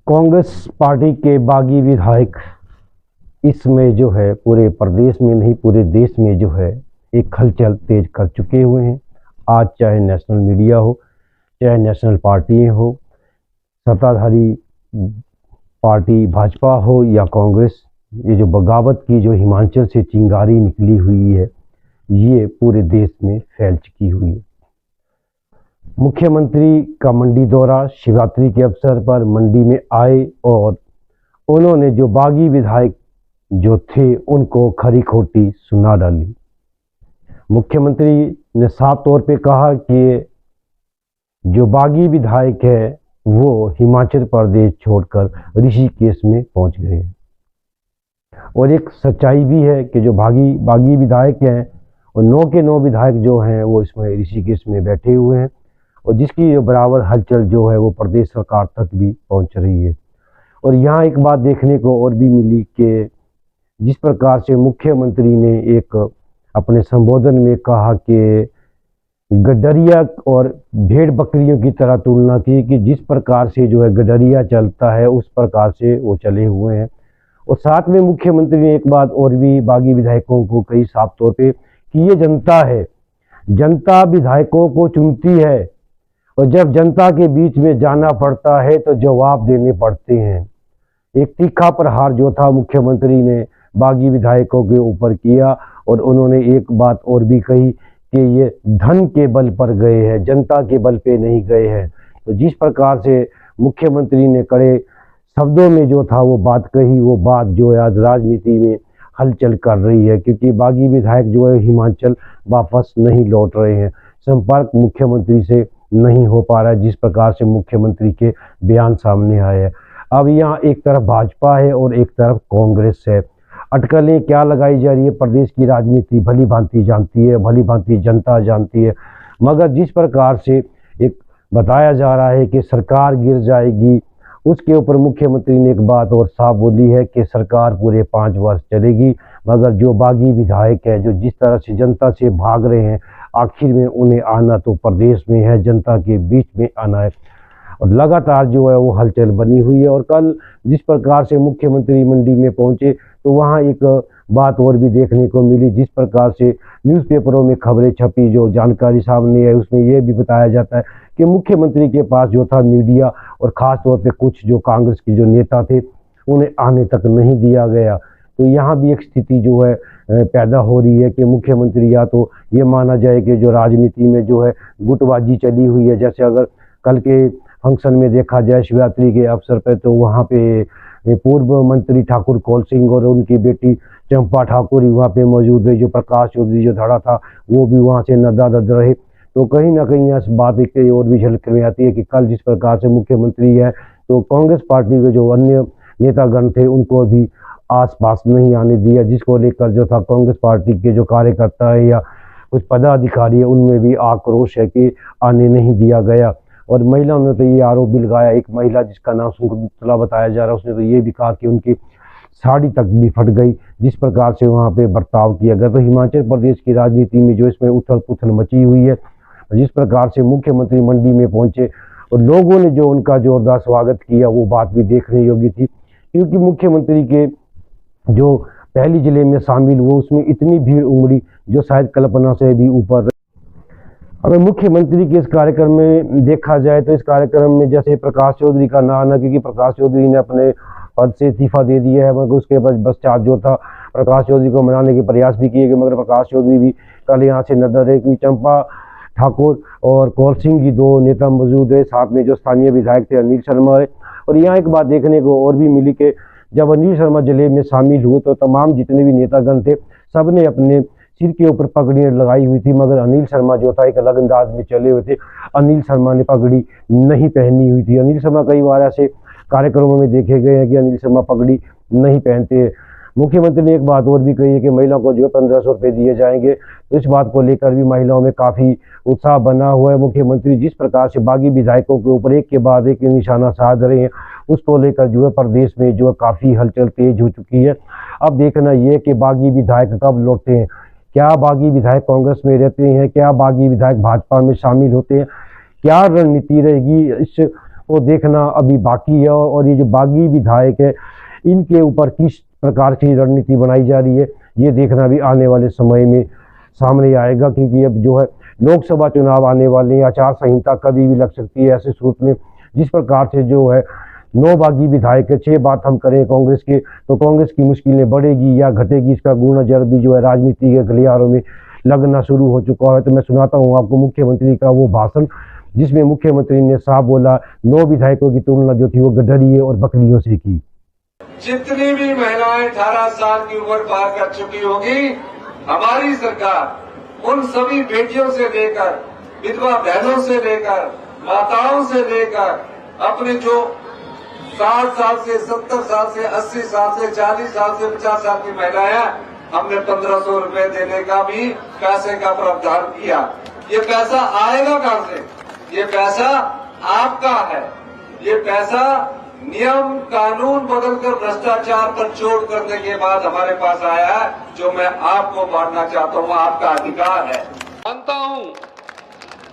Congress party के बागी विधायक इसमें जो है पूरे प्रदेश में नहीं पूरे देश में जो है एक हलचल तेज कर चुके हुए हैं। आज चाहे नेशनल मीडिया हो, चाहे नेशनल पार्टी हो, सत्ताधारी पार्टी भाजपा हो या कांग्रेस, ये जो बगावत की जो हिमाचल से चिंगारी निकली हुई है ये पूरे देश में फैल चुकी हुई है। मुख्यमंत्री का मंडी दौरा, शिवरात्रि के अवसर पर मंडी में आए और उन्होंने जो बागी विधायक जो थे उनको खरी खोटी सुना डाली। मुख्यमंत्री ने साफ तौर पे कहा कि जो बागी विधायक है वो हिमाचल प्रदेश छोड़कर ऋषिकेश में पहुंच गए हैं। और एक सच्चाई भी है कि जो बागी विधायक हैं और 9 के 9 विधायक जो हैं वो इसमें ऋषिकेश में बैठे हुए हैं और जिसकी जो बराबर हलचल जो है वो प्रदेश सरकार तक भी पहुंच रही है। और यहाँ एक बात देखने को और भी मिली कि जिस प्रकार से मुख्यमंत्री ने एक अपने संबोधन में कहा कि गडरिया और भेड़ बकरियों की तरह तुलना की कि जिस प्रकार से जो है गडरिया चलता है उस प्रकार से वो चले हुए हैं। और साथ में मुख्यमंत्री ने एक बात और भी बागी विधायकों को कही साफ तौर पे कि ये जनता है, जनता विधायकों को चुनती है और जब जनता के बीच में जाना पड़ता है तो जवाब देने पड़ते हैं। एक तीखा प्रहार जो था मुख्यमंत्री ने बागी विधायकों के ऊपर किया और उन्होंने एक बात और भी कही कि ये धन के बल पर गए हैं, जनता के बल पे नहीं गए हैं। तो जिस प्रकार से मुख्यमंत्री ने कड़े शब्दों में जो था वो बात कही, वो बात जो है आज राजनीति में हलचल कर रही है क्योंकि बागी विधायक जो है हिमाचल वापस नहीं लौट रहे हैं। संपर्क मुख्यमंत्री से नहीं हो पा रहा है जिस प्रकार से मुख्यमंत्री के बयान सामने आए हैं। अब यहाँ एक तरफ भाजपा है और एक तरफ कांग्रेस है। अटकलें क्या लगाई जा रही है, प्रदेश की राजनीति भली भांति जानती है, भली भांति जनता जानती है। मगर जिस प्रकार से एक बताया जा रहा है कि सरकार गिर जाएगी, उसके ऊपर मुख्यमंत्री ने एक बात और साफ बोली है कि सरकार पूरे 5 वर्ष चलेगी। मगर जो बागी विधायक है जो जिस तरह से जनता से भाग रहे हैं, आखिर में उन्हें आना तो प्रदेश में है, जनता के बीच में आना है। और लगातार जो है वो हलचल बनी हुई है। और कल जिस प्रकार से मुख्यमंत्री मंडी में पहुंचे तो वहां एक बात और भी देखने को मिली। जिस प्रकार से न्यूज़पेपरों में खबरें छपी, जो जानकारी सामने है उसमें यह भी बताया जाता है कि मुख्यमंत्री के पास जो था मीडिया और ख़ास तौर पे कुछ जो कांग्रेस के जो नेता थे उन्हें आने तक नहीं दिया गया। तो यहाँ भी एक स्थिति जो है पैदा हो रही है कि मुख्यमंत्री या तो ये माना जाए कि जो राजनीति में जो है गुटबाजी चली हुई है। जैसे अगर कल के फंक्शन में देखा जाए शिवरात्रि के अवसर पर तो वहाँ पे पूर्व मंत्री ठाकुर कौल सिंह और उनकी बेटी चंपा ठाकुर ही वहाँ पे मौजूद रही। जो प्रकाश चौधरी जो धड़ा था वो भी वहाँ से नदारद रहे। तो कहीं ना कहीं इस बात एक और भी झलक में आती है कि कल जिस प्रकार से मुख्यमंत्री है तो कांग्रेस पार्टी के जो अन्य नेतागण थे उनको भी आसपास नहीं आने दिया, जिसको लेकर जो था कांग्रेस पार्टी के जो कार्यकर्ता है या कुछ पदाधिकारी है उनमें भी आक्रोश है कि आने नहीं दिया गया। और महिलाओं ने तो ये आरोप भी लगाया, एक महिला जिसका नाम शकुंतला बताया जा रहा है उसने तो ये भी कहा कि उनकी साड़ी तक भी फट गई जिस प्रकार से वहाँ पे बर्ताव किया गया। तो हिमाचल प्रदेश की राजनीति में जो इसमें उथल पुथल मची हुई है, जिस प्रकार से मुख्यमंत्री मंडी में पहुंचे और लोगों ने जो उनका जोरदार स्वागत किया वो बात भी देखने योग्य थी क्योंकि मुख्यमंत्री के जो पहली जिले में शामिल हुए उसमें इतनी भीड़ उमड़ी जो शायद कल्पना से भी ऊपर। अगर मुख्यमंत्री के इस कार्यक्रम में देखा जाए तो इस कार्यक्रम में जैसे प्रकाश चौधरी का ना आना, क्योंकि प्रकाश चौधरी ने अपने पद से इस्तीफा दे दिया है, मगर उसके पश्चात जो था प्रकाश चौधरी को मनाने के प्रयास भी किए गए मगर प्रकाश चौधरी भी कल यहाँ से नजर रहे। क्योंकि चंपा ठाकुर और कौल सिंह की 2 नेता मौजूद है, साथ में जो स्थानीय विधायक थे अनिल शर्मा है। और यहाँ एक बात देखने को और भी मिली कि जब अनिल शर्मा जिले में शामिल हुए तो तमाम जितने भी नेतागण थे सब ने अपने सिर के ऊपर पगड़ियाँ लगाई हुई थी, मगर अनिल शर्मा जो था एक अलग अंदाज में चले हुए थे। अनिल शर्मा ने पगड़ी नहीं पहनी हुई थी। अनिल शर्मा कई बार ऐसे कार्यक्रमों में देखे गए हैं कि अनिल शर्मा पगड़ी नहीं पहनते। मुख्यमंत्री ने एक बात और भी कही है कि महिलाओं को जो है 1500 रुपये दिए जाएंगे। तो इस बात को लेकर भी महिलाओं में काफ़ी उत्साह बना हुआ है। मुख्यमंत्री जिस प्रकार से बागी विधायकों के ऊपर एक के बाद एक निशाना साध रहे हैं उसको लेकर जो है प्रदेश में जो है काफ़ी हलचल तेज हो चुकी है। अब देखना ये कि बागी विधायक कब लौटते हैं, क्या बागी विधायक कांग्रेस में रहते हैं, क्या बागी विधायक भाजपा में शामिल होते हैं, क्या रणनीति रहेगी इस वो देखना अभी बाकी है। और ये जो बागी विधायक है इनके ऊपर किस प्रकार की रणनीति बनाई जा रही है ये देखना भी आने वाले समय में सामने आएगा, क्योंकि अब जो है लोकसभा चुनाव आने वाले हैं, आचार संहिता कभी भी लग सकती है। ऐसे सूरत में जिस प्रकार से जो है 9 बागी विधायक है, 6 बात हम करें कांग्रेस के तो कांग्रेस की मुश्किलें बढ़ेगी या घटेगी, इसका गूढ़ नजर भी जो है राजनीति के गलियारों में लगना शुरू हो चुका है। तो मैं सुनाता हूँ आपको मुख्यमंत्री का वो भाषण जिसमें मुख्यमंत्री ने साफ बोला 9 विधायकों की तुलना जो थी वो गधड़ियों और बकरियों से की। जितनी भी महिलाएं 18 साल की उम्र पार कर चुकी होगी, हमारी सरकार उन सभी बेटियों से लेकर विधवा बहनों से लेकर माताओं से लेकर अपने जो 60 साल से 70 साल से 80 साल से 40 साल से 50 साल की महिलाएं हैं, हमने 1500 रुपए देने का भी पैसे का प्रावधान किया। ये पैसा आएगा कहां से? ये पैसा आपका है। ये पैसा नियम कानून बदलकर भ्रष्टाचार पर चोट करने के बाद हमारे पास आया है, जो मैं आपको बांटना चाहता हूं। आपका अधिकार है।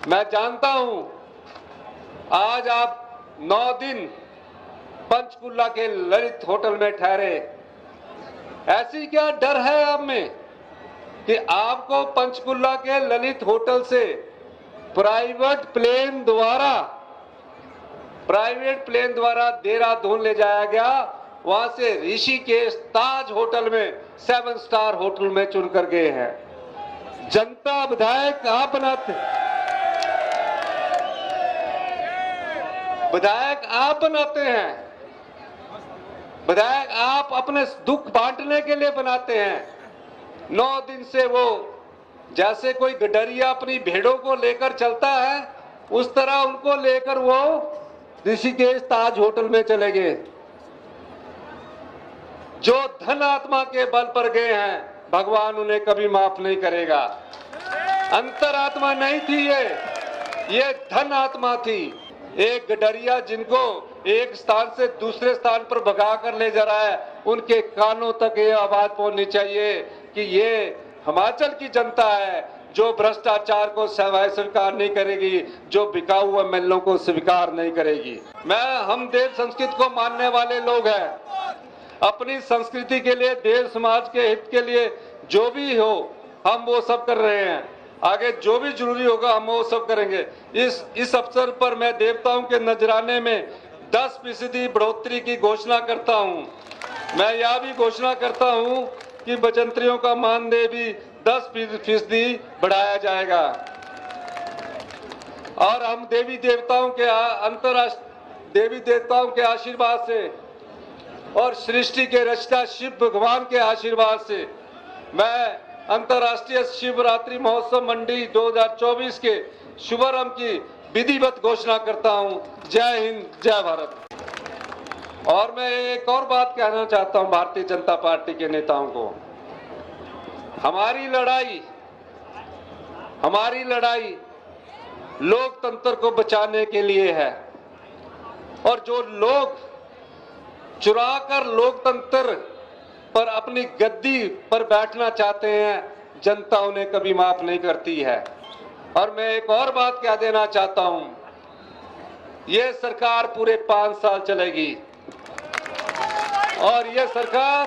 मैं जानता हूं आज आप 9 दिन पंचकुला के ललित होटल में ठहरे। ऐसी क्या डर है आप में कि आपको पंचकुला के ललित होटल से प्राइवेट प्लेन द्वारा देहरादून ले जाया गया, वहां से ऋषिकेश ताज होटल में 7 स्टार होटल में चुनकर गए हैं। जनता विधायक आप बनाते हैं, विधायक आप अपने दुख बांटने के लिए बनाते हैं। 9 दिन से वो जैसे कोई गडरिया अपनी भेड़ों को लेकर चलता है उस तरह उनको लेकर वो ऋषिकेश ताज होटल में चले गए। जो धन आत्मा के बल पर गए हैं भगवान उन्हें कभी माफ नहीं करेगा। अंतरात्मा नहीं थी ये धन आत्मा थी। एक गडरिया जिनको एक स्थान से दूसरे स्थान पर भगा कर ले जा रहा है, उनके कानों तक ये आवाज पहुंचनी चाहिए कि ये हिमाचल की जनता है जो भ्रष्टाचार को स्वीकार नहीं करेगी, जो बिकाऊ हुए एमएलए को स्वीकार नहीं करेगी। हम देव संस्कृति को मानने वाले लोग हैं। अपनी संस्कृति के लिए, देव समाज के हित के लिए जो भी हो हम वो सब कर रहे हैं। आगे जो भी जरूरी होगा हम वो सब करेंगे। इस अवसर पर मैं देवताओं के नजराने में 10% बढ़ोतरी की घोषणा करता हूं। मैं यह भी घोषणा करता हूं कि बजंतरियों का मानदेय भी 10% बढ़ाया जाएगा। और हम देवी देवताओं के आशीर्वाद से और सृष्टि के रचना शिव भगवान के आशीर्वाद से मैं अंतर्राष्ट्रीय शिवरात्रि महोत्सव मंडी 2024 के शुभारंभ की विधिवत घोषणा करता हूं। जय हिंद, जय भारत। और मैं एक और बात कहना चाहता हूं भारतीय जनता पार्टी के नेताओं को। हमारी लड़ाई लोकतंत्र को बचाने के लिए है। और जो लोग चुराकर लोकतंत्र पर अपनी गद्दी पर बैठना चाहते हैं, जनता उन्हें कभी माफ नहीं करती है। और मैं एक और बात कह देना चाहता हूं, यह सरकार पूरे 5 साल चलेगी। और यह सरकार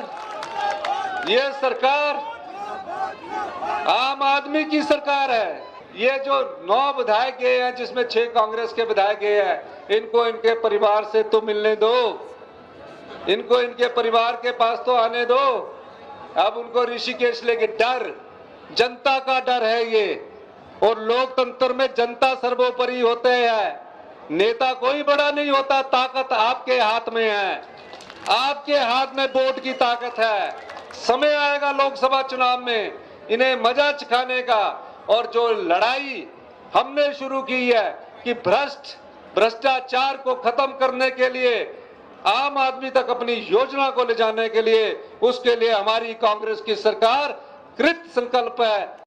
आम आदमी की सरकार है। ये जो 9 विधायक गए हैं जिसमें 6 कांग्रेस के विधायक गए हैं, इनको इनके परिवार से तो मिलने दो, इनको इनके परिवार के पास तो आने दो। अब उनको ऋषिकेश लेके डर, जनता का डर है ये। और लोकतंत्र में जनता सर्वोपरि होते हैं, नेता कोई बड़ा नहीं होता। ताकत आपके हाथ में है, आपके हाथ में वोट की ताकत है। समय आएगा लोकसभा चुनाव में इन्हें मजा चखाने का। और जो लड़ाई हमने शुरू की है कि भ्रष्टाचार को खत्म करने के लिए, आम आदमी तक अपनी योजना को ले जाने के लिए, उसके लिए हमारी कांग्रेस की सरकार कृत संकल्प है।